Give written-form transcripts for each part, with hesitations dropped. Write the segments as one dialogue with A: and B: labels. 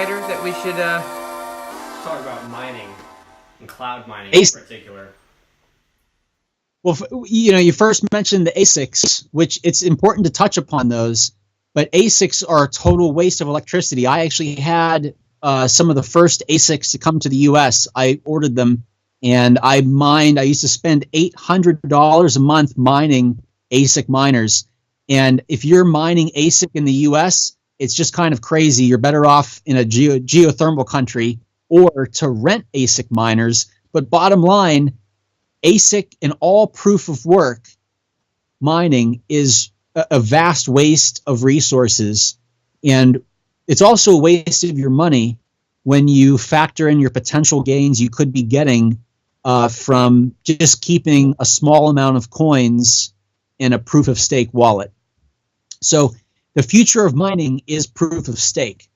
A: Spider, that we should
B: talk about mining and cloud mining in particular?
C: Well, you first mentioned the ASICs, which it's important to touch upon those, but ASICs are a total waste of electricity. I actually had some of the first ASICs to come to the U.S. I ordered them, and I used to spend $800 a month mining ASIC miners. And if you're mining ASIC in the U.S., it's just kind of crazy. You're better off in a geothermal country or to rent ASIC miners. But bottom line, ASIC and all proof of work mining is a vast waste of resources. And it's also a waste of your money when you factor in your potential gains you could be getting from just keeping a small amount of coins in a proof of stake wallet. So the future of mining is proof of stake.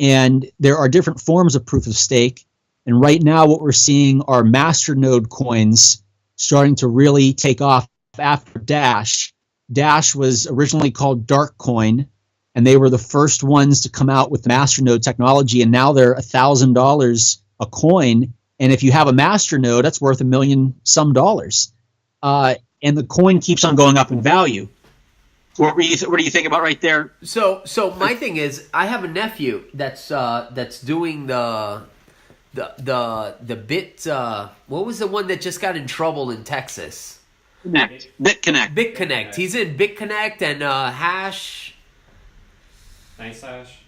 C: And there are different forms of proof of stake. And right now what we're seeing are masternode coins starting to really take off after Dash. Dash was originally called Darkcoin, and they were the first ones to come out with the masternode technology, and now they're $1,000 a coin. And if you have a masternode, that's worth $1 million some dollars. And the coin keeps on going up in value. What do you think about right there?
A: So my thing is, I have a nephew that's doing the bit. What was the one that just got in trouble in Texas? BitConnect. He's in BitConnect and Hash.
B: Nice Hash.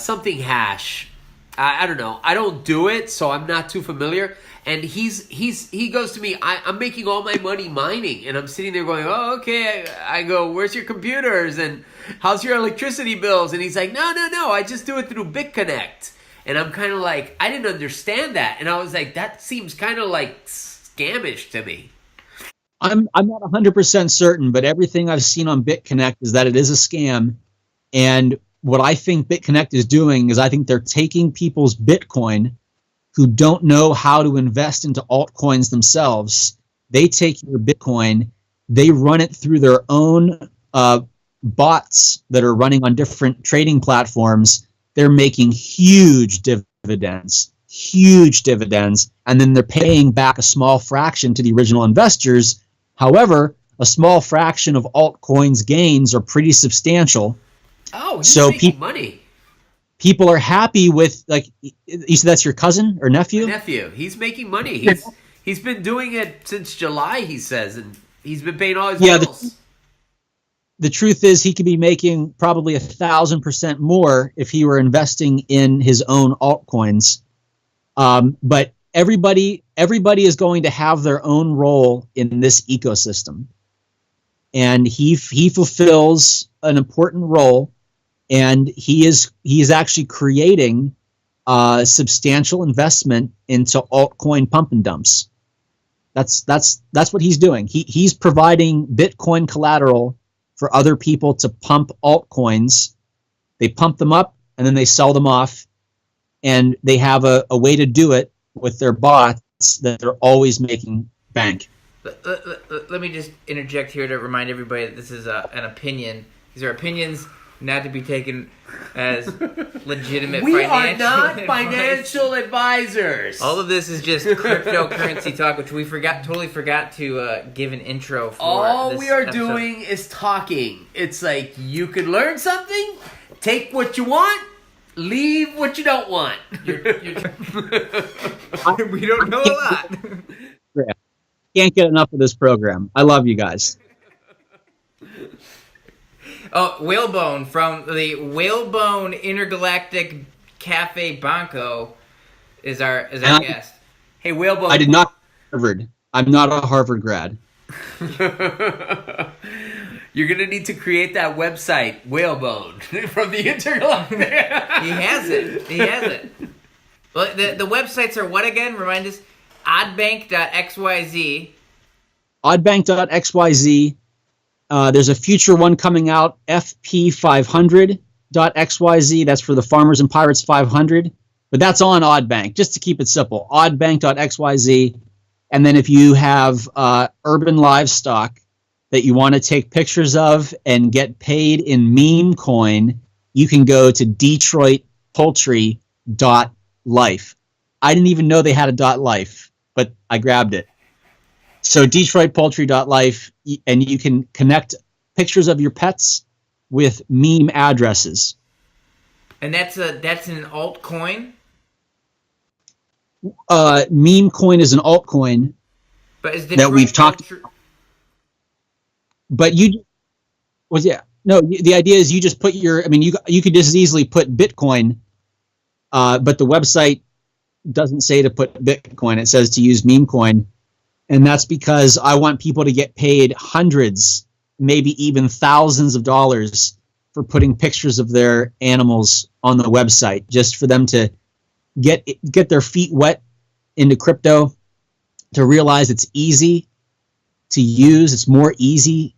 A: Something Hash. I don't know. I don't do it, so I'm not too familiar. And he goes to me, I'm making all my money mining. And I'm sitting there going, oh, okay. I go, where's your computers? And how's your electricity bills? And he's like, no. I just do it through BitConnect. And I'm kind of like, I didn't understand that. And I was like, that seems kind of like scamish to me.
C: I'm not 100% certain, but everything I've seen on BitConnect is that it is a scam. And what I think BitConnect is doing is I think they're taking people's Bitcoin who don't know how to invest into altcoins themselves. They take your Bitcoin, they run it through their own bots that are running on different trading platforms. They're making huge dividends, and then they're paying back a small fraction to the original investors. However, a small fraction of altcoins gains are pretty substantial.
A: Oh, he's making money.
C: People are happy with, like, you said that's your cousin or nephew?
A: My nephew. He's making money. He's been doing it since July, he says, and he's been paying all his bills.
C: The truth is he could be making probably 1,000% more if he were investing in his own altcoins. But everybody is going to have their own role in this ecosystem. And he fulfills an important role. And he is actually creating substantial investment into altcoin pump and dumps. That's what he's doing. He's providing Bitcoin collateral for other people to pump altcoins. They pump them up and then they sell them off, and they have a way to do it with their bots that they're always making bank.
D: Let me just interject here to remind everybody that this is an opinion. These are opinions not to be taken as legitimate
A: we
D: financial
A: are not
D: advice.
A: financial advisors.
D: All of this is just cryptocurrency talk, which we totally forgot to give an intro for.
A: All
D: this
A: we are
D: episode.
A: doing is talking. It's like you could learn something, take what you want, leave what you don't want.
D: We don't know a lot.
C: Yeah. Can't get enough of this program. I love you guys.
D: Oh, Whalebone from the Whalebone Intergalactic Cafe Banco is our guest.
A: Hey, Whalebone.
C: I did not Harvard. I'm not a Harvard grad.
A: You're going to need to create that website, Whalebone, from the Intergalactic.
D: He has it. Well, the websites are what again? Remind us. OddBank.xyz.
C: OddBank.xyz. There's a future one coming out, Ep.500.xyz. That's for the Farmers and Pirates 500. But that's on OddBank, just to keep it simple. OddBank.xyz. And then if you have urban livestock that you want to take pictures of and get paid in meme coin, you can go to DetroitPoultry.com. .life. I didn't even know they had a .life, but I grabbed it. So DetroitPoultry.life, and you can connect pictures of your pets with meme addresses.
D: And that's an altcoin?
C: Meme coin is an altcoin
D: But is
C: that we've talked. But the idea is you just put you could just as easily put Bitcoin, but the website doesn't say to put Bitcoin. It says to use meme coin. And that's because I want people to get paid hundreds, maybe even thousands of dollars for putting pictures of their animals on the website, just for them to get their feet wet into crypto, to realize it's easy to use. It's more easy.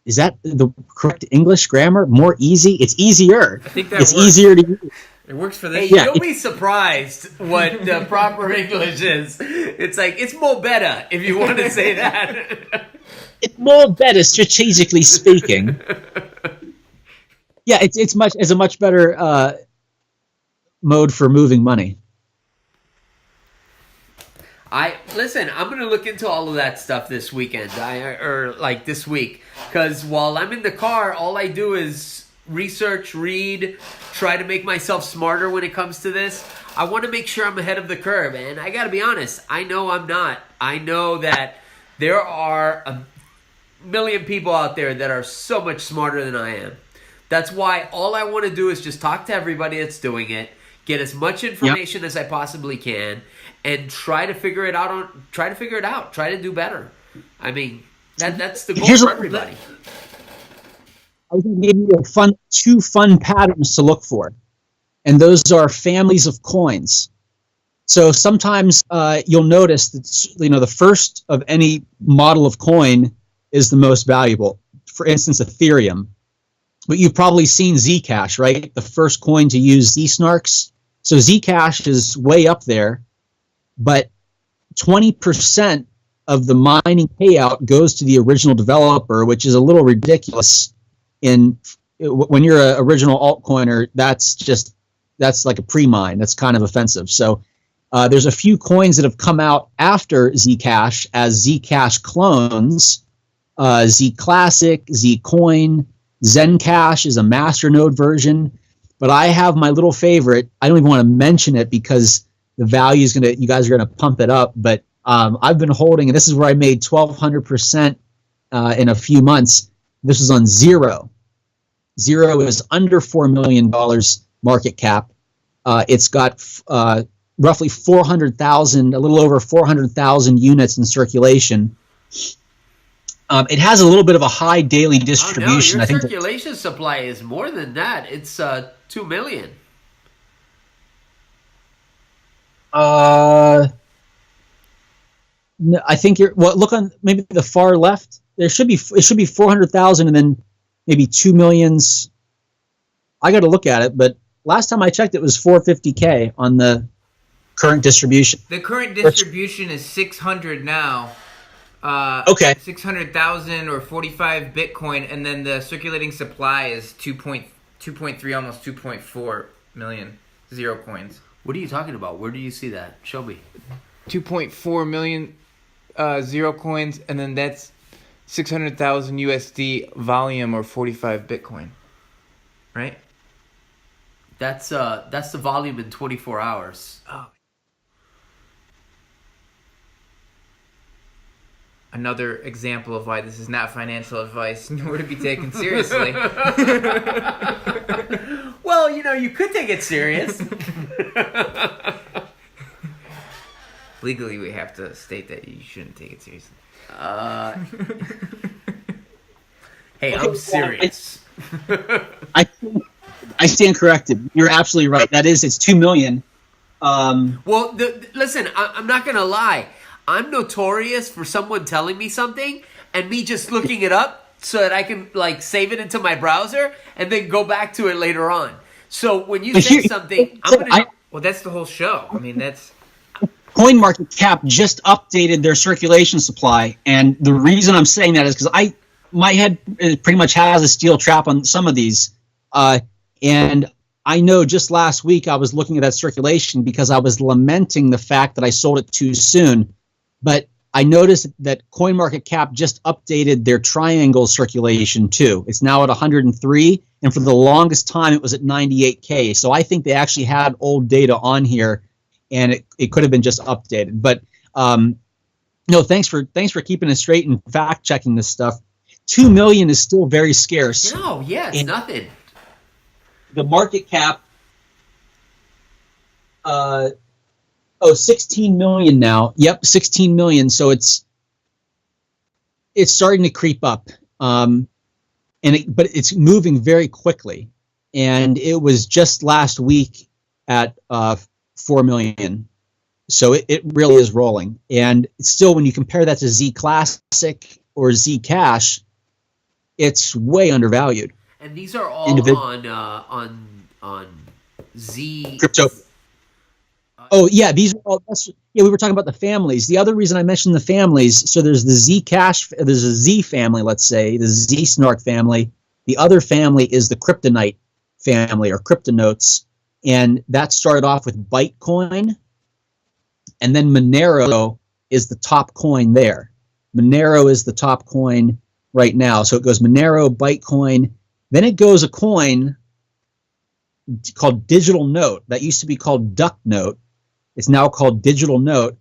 C: Is that the correct English grammar? More easy? It's easier.
D: I think it's
C: works. Easier to use.
D: It works for this.
A: Hey, you'll be surprised what the proper English is. It's like, it's more better if you want to say that.
C: It's more better, strategically speaking. Yeah, it's a much better mode for moving money.
A: Listen, I'm going to look into all of that stuff this weekend, this week. Because while I'm in the car, all I do is research, read, try to make myself smarter when it comes to this. I want to make sure I'm ahead of the curve. And I got to be honest, I know I'm not. I know that there are a million people out there that are so much smarter than I am. That's why all I want to do is just talk to everybody that's doing it, get as much information as I possibly can, and try to figure it out. Try to do better. I mean, that's the goal for everybody.
C: I was going to give you two fun patterns to look for, and those are families of coins. So sometimes you'll notice that the first of any model of coin is the most valuable. For instance, Ethereum. But you've probably seen Zcash, right? The first coin to use Zsnarks. So Zcash is way up there, but 20% of the mining payout goes to the original developer, which is a little ridiculous. When you're an original altcoiner, that's like a pre-mine. That's kind of offensive. So there's a few coins that have come out after Zcash as Zcash clones. Zclassic, Zcoin, Zencash is a masternode version, but I have my little favorite. I don't even want to mention it because the value is you guys are gonna pump it up. But I've been holding, and this is where I made 1,200% in a few months. This is on Zero. Zero is under $4 million market cap. It's got roughly 400,000, a little over 400,000 units in circulation. It has a little bit of a high daily distribution.
A: Your circulation supply is more than that. It's 2 million.
C: No, I think look on maybe the far left. It should be 400,000 and then maybe 2 millions. I got to look at it, but last time I checked, it was 450K on the current distribution.
D: The current distribution is 600 now.
C: Okay.
D: 600,000 or 45 Bitcoin, and then the circulating supply is 2.3, almost 2.4 million Zero coins.
A: What are you talking about? Where do you see that? Show me.
D: 2.4 million Zero coins, and then that's 600,000 USD volume or 45 Bitcoin. Right?
A: That's the volume in 24 hours.
D: Oh. Another example of why this is not financial advice, nor to be taken seriously.
A: Well, you could take it serious.
D: Legally, we have to state that you shouldn't take it seriously.
A: Hey, I'm serious.
C: I stand corrected. You're absolutely right. It's 2 million.
A: Well, listen, I'm not going to lie. I'm notorious for someone telling me something and me just looking it up so that I can save it into my browser and then go back to it later on. So when you say something, I'm going to...
D: Well, that's the whole show. I mean, that's...
C: CoinMarketCap just updated their circulation supply, and the reason I'm saying that is because my head pretty much has a steel trap on some of these, and I know just last week I was looking at that circulation because I was lamenting the fact that I sold it too soon. But I noticed that CoinMarketCap just updated their triangle circulation too. It's now at 103, and for the longest time it was at 98K. So I think they actually had old data on here, and it could have been just updated. But no, thanks for keeping it straight and fact checking this stuff. 2 million is still very scarce.
A: No, yeah, it's nothing.
C: The market cap, 16 million now. Yep, 16 million. So it's starting to creep up, but it's moving very quickly. And it was just last week at 4 million. So it really is rolling. And still, when you compare that to Z Classic or Z Cash, it's way undervalued.
A: And these are all on Z
C: crypto. Oh yeah, these are all. We were talking about the families. The other reason I mentioned the families, so there's the Z Cash, there's a Z family, let's say, the Z Snark family. The other family is the Kryptonite family or Kryptonotes, and that started off with Bytecoin, and then Monero is the top coin there. Monero is the top coin right now. So it goes Monero, Bytecoin, then it goes a coin called Digital Note. That used to be called Duck Note. It's now called Digital Note.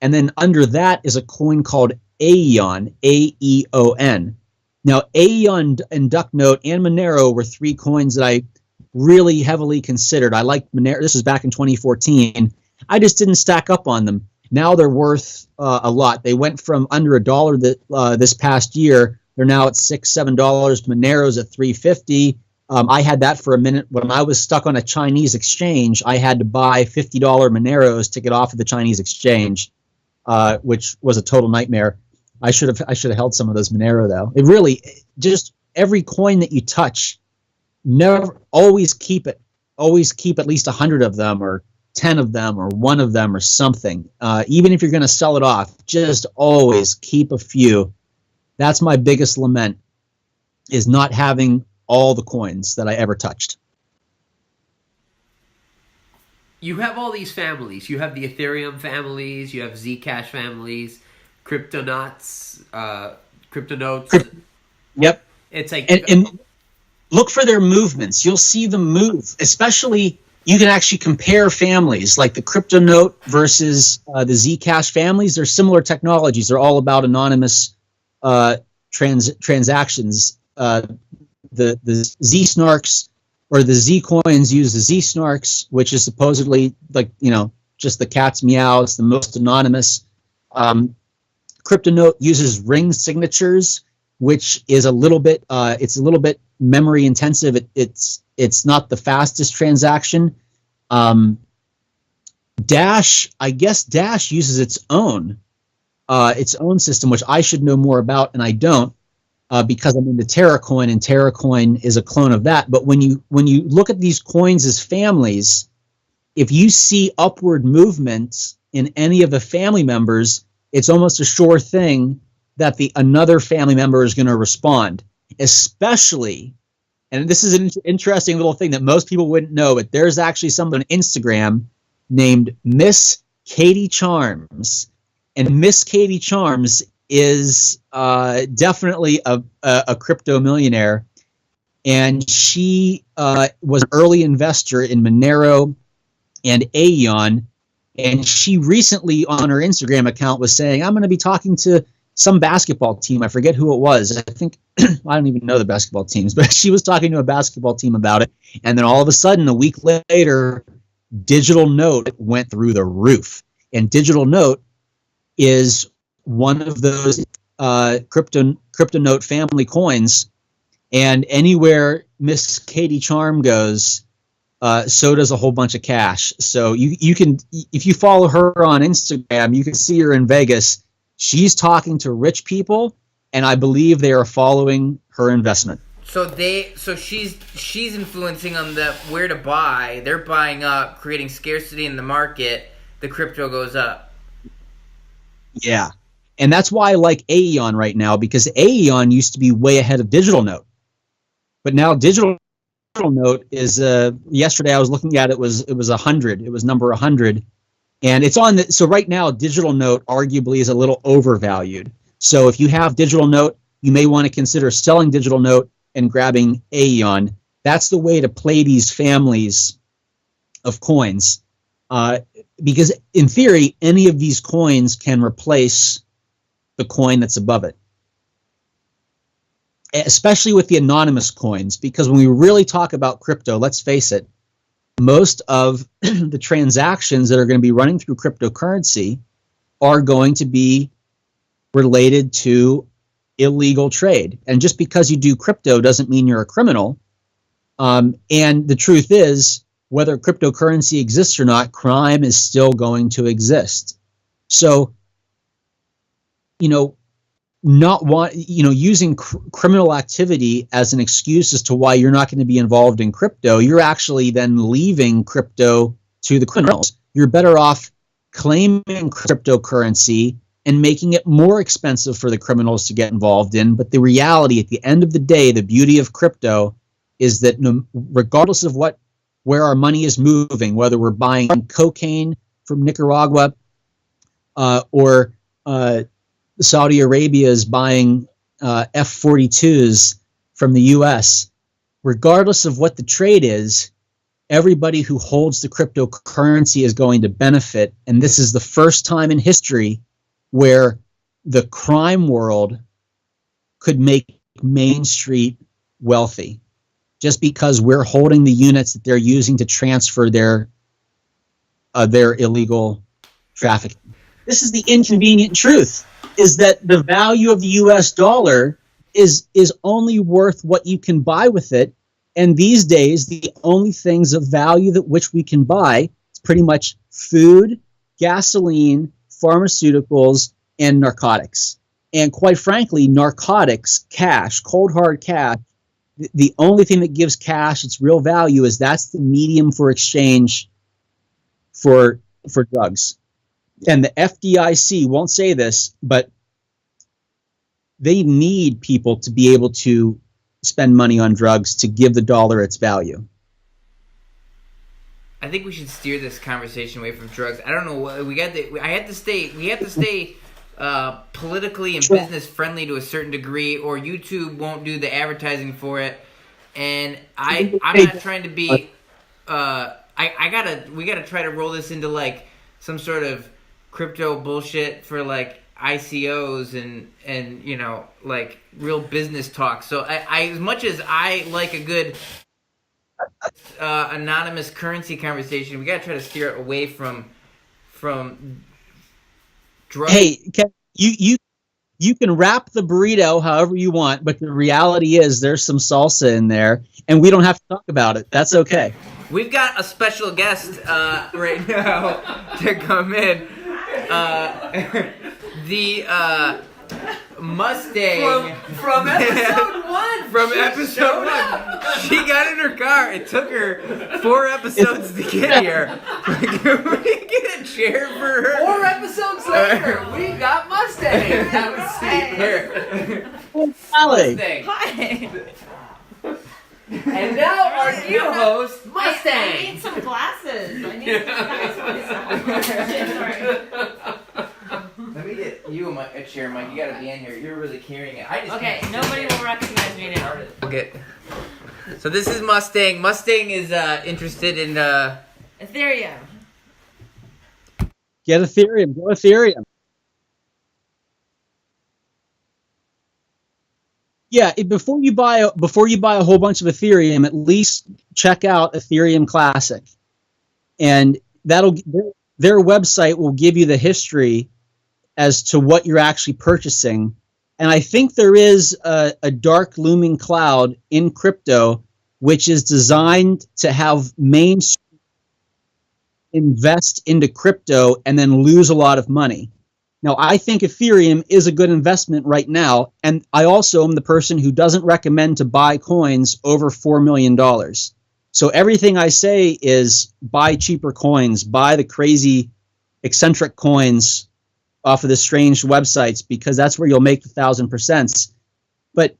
C: And then under that is a coin called Aeon, A-E-O-N. Now, Aeon and Duck Note and Monero were three coins that I really heavily considered. I liked Monero. This was back in 2014. I just didn't stack up on them. Now they're worth a lot. They went from under $1 this past year. They're now at $6, $7. Monero's at $3.50. I had that for a minute. When I was stuck on a Chinese exchange, I had to buy $50 Moneros to get off of the Chinese exchange, which was a total nightmare. I should have held some of those Monero though. It really just every coin that you touch, never always keep it. Always keep at least 100 of them, or 10 of them, or one of them, or something. Even if you're going to sell it off, just always keep a few. That's my biggest lament, is not having all the coins that I ever touched.
A: You have all these families. You have the Ethereum families. You have Zcash families, Kryptonauts, Kryptonotes.
C: Yep.
A: It's like
C: and look for their movements. You'll see them move. Especially, you can actually compare families like the Kryptonote versus the Zcash families. They're similar technologies. They're all about anonymous transactions. The Z Snarks or the Z coins use the Z Snarks, which is supposedly just the cat's meow. It's the most anonymous. Kryptonote uses ring signatures, which is a little bit memory intensive. It's not the fastest transaction. Dash uses its own system, which I should know more about, and I don't. Because I'm into TerraCoin, and TerraCoin is a clone of that. But when you look at these coins as families, if you see upward movement in any of the family members, it's almost a sure thing that another family member is going to respond. Especially, and this is an interesting little thing that most people wouldn't know, but there's actually someone on Instagram named Miss Katie Charms, and Miss Katie Charms is definitely a crypto millionaire, and she was an early investor in Monero and Aeon, and she recently on her Instagram account was saying, I'm going to be talking to some basketball team. I forget who it was. I think I don't even know the basketball teams, but she was talking to a basketball team about it, and then all of a sudden a week later, Digital Note went through the roof. And Digital Note is one of those Kryptonote family coins, and anywhere Miss Katie Charm goes, so does a whole bunch of cash. So you can, if you follow her on Instagram, you can see her in Vegas. She's talking to rich people, and I believe they are following her investment.
D: So she's influencing on where to buy. They're buying up, creating scarcity in the market. The crypto goes up.
C: Yeah. And that's why I like Aeon right now, because Aeon used to be way ahead of Digital Note. But now Digital note is yesterday I was looking at it was 100. It was number 100, and it's on the, so right now digital note arguably is a little overvalued. So if you have digital note, you may want to consider selling digital note and grabbing Aeon. That's the way to play these families of coins, because in theory any of these coins can replace the coin that's above it, especially with the anonymous coins, because when we really talk about crypto, let's face it, most of the transactions that are going to be running through cryptocurrency are going to be related to illegal trade. And just because you do crypto doesn't mean you're a criminal. And the truth is, whether cryptocurrency exists or not, crime is still going to exist. So, using criminal activity as an excuse as to why you're not going to be involved in crypto, you're actually then leaving crypto to the criminals. You're better off claiming cryptocurrency and making it more expensive for the criminals to get involved in. But the reality, at the end of the day, the beauty of crypto is that regardless of where our money is moving, whether we're buying cocaine from Nicaragua or Saudi Arabia is buying F-42s from the U.S., regardless of what the trade is, everybody who holds the cryptocurrency is going to benefit. And this is the first time in history where the crime world could make Main Street wealthy just because we're holding the units that they're using to transfer their illegal trafficking. This is the inconvenient truth, is that the value of the U.S. dollar is only worth what you can buy with it. And these days, the only things of value that which we can buy is pretty much food, gasoline, pharmaceuticals, and narcotics. And quite frankly, narcotics, cash, cold hard cash, the only thing that gives cash its real value is that's the medium for exchange for drugs. And the FDIC won't say this, but they need people to be able to spend money on drugs to give the dollar its value.
D: I think we should steer this conversation away from drugs. I don't know. We have to stay politically and business friendly to a certain degree, or YouTube won't do the advertising for it. And I'm not trying to be. We gotta try to roll this into like some sort of crypto bullshit for like ICOs and like real business talk. So I as much as I like a good anonymous currency conversation, we gotta try to steer it away from drugs.
C: Hey, you can wrap the burrito however you want, but the reality is there's some salsa in there, and we don't have to talk about it. That's okay.
D: We've got a special guest right now to come in. The Mustang
A: from episode 1.
D: From episode 1. She got in her car. It took her 4 episode to get here. Can we get a chair for her?
A: 4 episodes later, we got Mustang. Have a seat
D: Here.
A: Mustang.
E: Hi.
A: And now our new host, Mustang.
E: I need some glasses. I need some glasses. Sorry.
D: Let me get you a chair, Mike. You gotta be in here. You're really carrying it.
E: Okay, nobody will recognize me now.
D: Okay. So this is Mustang. Mustang is interested in
E: Ethereum.
C: Get Ethereum. Go Ethereum. Yeah, before you buy a whole bunch of Ethereum, at least check out Ethereum Classic, and their website will give you the history as to what you're actually purchasing. And I think there is a dark looming cloud in crypto, which is designed to have mainstream invest into crypto and then lose a lot of money. Now, I think Ethereum is a good investment right now, and I also am the person who doesn't recommend to buy coins over $4 million. So everything I say is buy cheaper coins, buy the crazy eccentric coins off of the strange websites, because that's where you'll make the 1,000%. But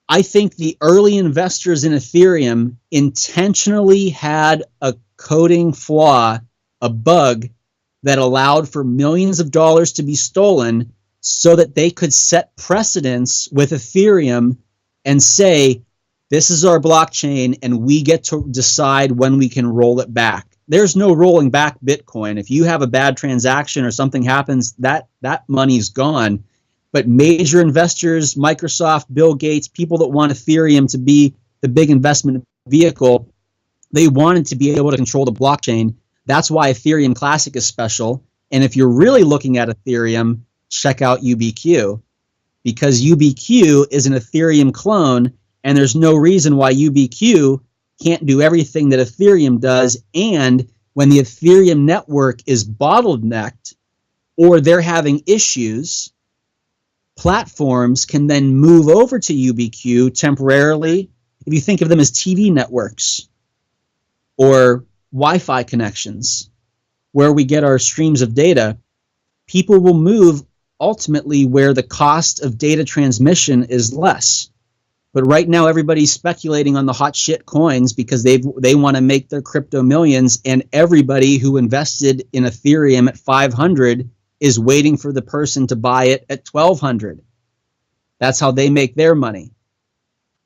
C: I think the early investors in Ethereum intentionally had a coding flaw, a bug that allowed for millions of dollars to be stolen so that they could set precedents with Ethereum and say, this is our blockchain and we get to decide when we can roll it back. There's no rolling back Bitcoin. If you have a bad transaction or something happens, that money's gone. But major investors, Microsoft, Bill Gates, people that want Ethereum to be the big investment vehicle, they wanted to be able to control the blockchain. That's why Ethereum Classic is special. And if you're really looking at Ethereum, check out UBQ, because UBQ is an Ethereum clone, and there's no reason why UBQ can't do everything that Ethereum does. And when the Ethereum network is bottlenecked or they're having issues, platforms can then move over to UBQ temporarily. If you think of them as TV networks or Wi-Fi connections where we get our streams of data, people will move ultimately where the cost of data transmission is less. But right now everybody's speculating on the hot shit coins because they want to make their crypto millions, and everybody who invested in Ethereum at 500 is waiting for the person to buy it at 1,200. That's how they make their money.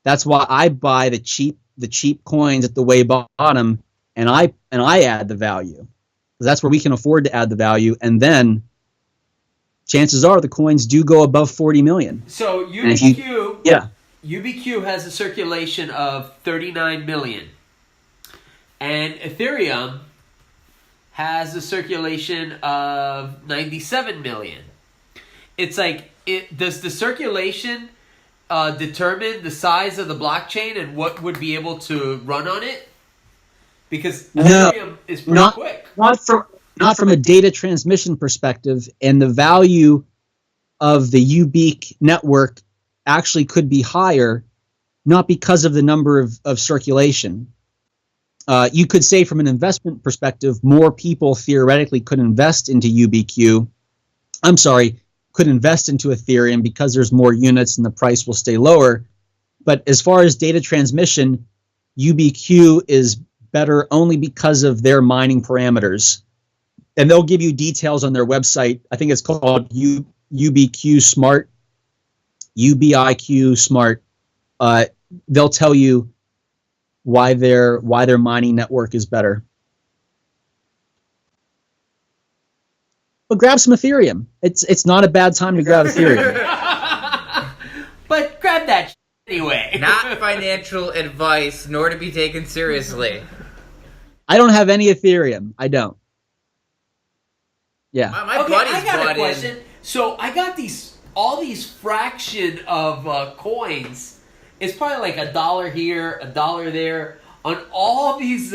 C: That's why I buy the cheap coins at the way bottom, and I add the value, because that's where we can afford to add the value, and then chances are the coins do go above 40 million.
A: So UBQ,
C: yeah,
A: UBQ has a circulation of 39 million, and Ethereum has a circulation of 97 million. It's like, does the circulation determine the size of the blockchain and what would be able to run on it? Because Ethereum is pretty quick.
C: Not from a data transmission perspective, and the value of the UBeak network actually could be higher, not because of the number of circulation. You could say from an investment perspective, more people theoretically could invest into UBQ. I'm sorry, could invest into Ethereum because there's more units and the price will stay lower. But as far as data transmission, UBQ is better only because of their mining parameters. And they'll give you details on their website. I think it's called UBQ Smart, UBIQ Smart. They'll tell you why their mining network is better. But grab some Ethereum. It's not a bad time to grab Ethereum.
A: But grab that anyway.
D: Not financial advice, nor to be taken seriously.
C: I don't have any Ethereum. I don't. Yeah.
D: My
A: Okay,
D: buddy's
A: I got a
D: brought
A: question.
D: in.
A: So I got all these fraction of coins. It's probably like $1 here, $1 there on all these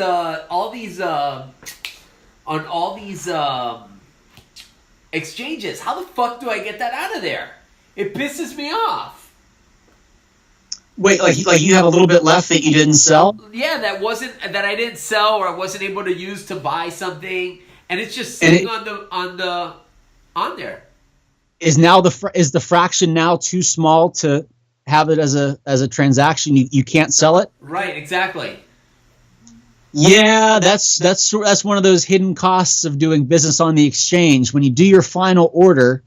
A: exchanges. How the fuck do I get that out of there? It pisses me off.
C: Wait, like you have a little bit left that you didn't sell?
A: Yeah, that I didn't sell or I wasn't able to use to buy something, and it's just sitting on there.
C: Is the fraction now too small to have it as a transaction? You can't sell it?
A: Right, exactly.
C: Yeah, that's one of those hidden costs of doing business on the exchange. When you do your final order,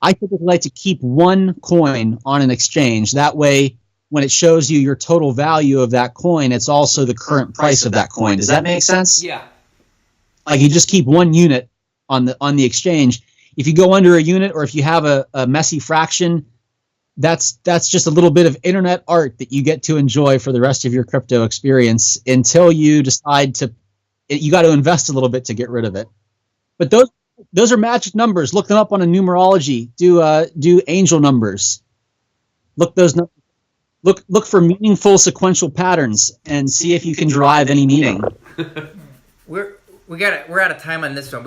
C: I typically like to keep one coin on an exchange. That way, when it shows you your total value of that coin, it's also the current price of that coin. Does that make sense?
A: Yeah.
C: Like you just keep one unit on the exchange. If you go under a unit, or if you have a messy fraction, that's just a little bit of internet art that you get to enjoy for the rest of your crypto experience until you decide you got to invest a little bit to get rid of it. But those are magic numbers. Look them up on a numerology. Do angel numbers. Look those numbers. Look for meaningful sequential patterns and see if you can derive any meaning.
D: We're out of time on this one.